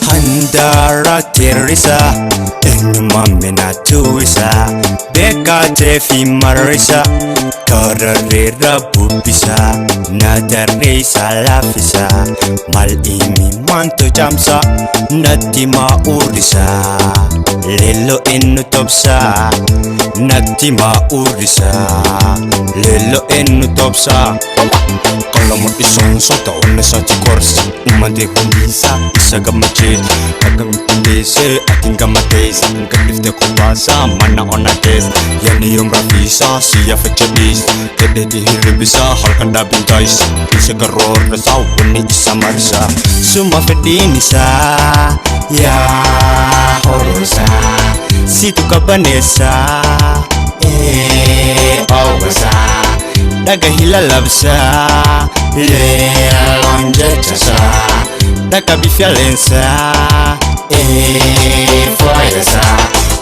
Handara Teresa Enumamena Tuisa Beka Tefi Marisa Kararera Bubisa Nadaresa Lafisa Malimi Manto Jamsa Natima Urisa Lelo Enu Topsa Natima Urisa Lelo Enu Topsa Kalau mo isong sota ona sa tikorsa Umande humisa isa gamachit Agang tindese ating gamatesa Katifte kubasa mana ona tes Yani yung rafisa siya fechadis Kede di hiribisa halkan dabing guys Isa garor rasa wani isa marisa Suma fedinisa Ya horosa Situ kabanesa Awasa Daga hilalabsa Leonje chasa Daga bifialensa Foyasa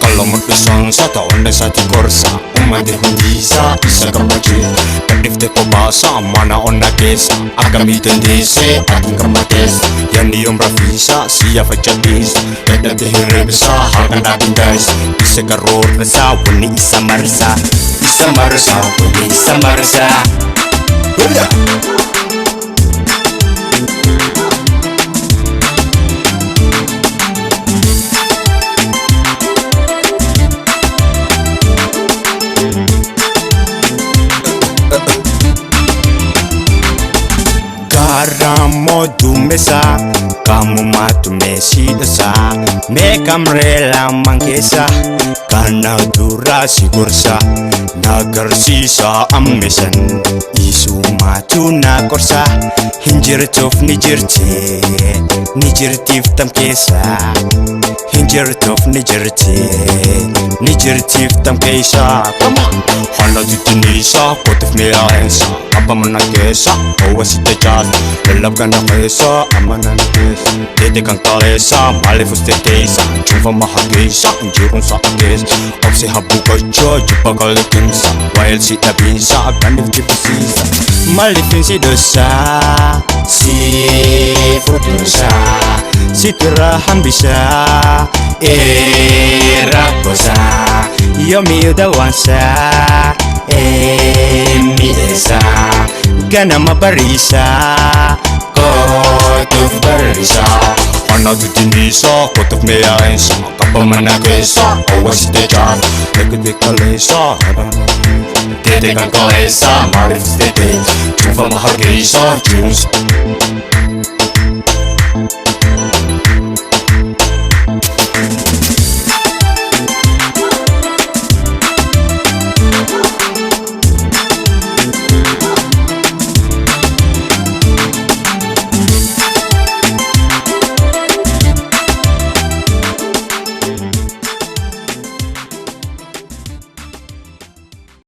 Kalau mo pisang sa taon na sa tikorsa Umande hundisa isa gamachit Kadifte ko basa mana on na kesa Agamitin dise ating kamates Yani yung rafisa siya fachadis Kada dihiribisa halkan dating guys Isa garor na sa wani isa marisa Isa marisa wani isa marisa Hurra! Karamo dumesa Kamu matumesi dosa Mekam rela mangkesa Kana dura sigursa Nagarsisa ammesan Isu matu na korsa Hinjir tof nijirti Nijirtif tamkesa Hinjir tof nijirti Nijirtif tamkesa Come on Hala ditinisa Kotif mea ensa Apa menakesa Bawa si tejas Lelap ka na kesa Ama na nakesa Dede kang kalesa Malifus tetesa Chuva mahagesa Injirun sa akes Opsi habu kacho Jupa kalikinsa While si nabinsa Ganif jipasisa Malifin si dosa Si futusa Si tirahan bisa Rakosa Yomi udawansa Miesa Gana mabarisa Kotuf barisa Ana tutinisa Kotuf mea ensa Kapamanakesa Awas tejan Lekit kalesa Dede kan kalesa Marif tete Chuva mahagesa Jungs